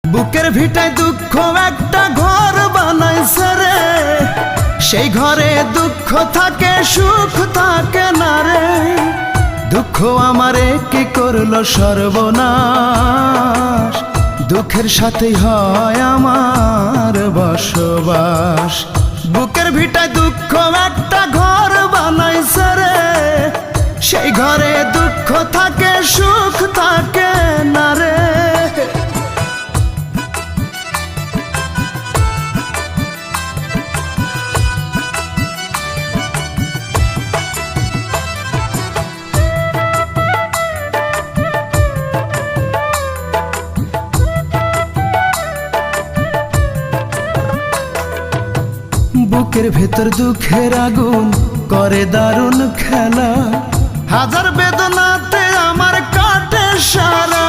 বুকের ভিটায় দুঃখ একটা ঘর বানাইছে রে, সেই ঘরে দুঃখ থাকে সুখ থাকে না রে। দুঃখ আমারে কি করলো সর্বনাশ, দুঃখের সাথেই হয় আমার বসবাস। বুকের ভিটায় দুঃখ একটা ঘর বানাইছে রে, সেই ঘরে দুঃখ থাকে সুখ থাকে না রে। বুকের ভেতর দুঃখের আগুন করে দারুণ খেলা, হাজার বেদনাতে আমার কাটে সারা।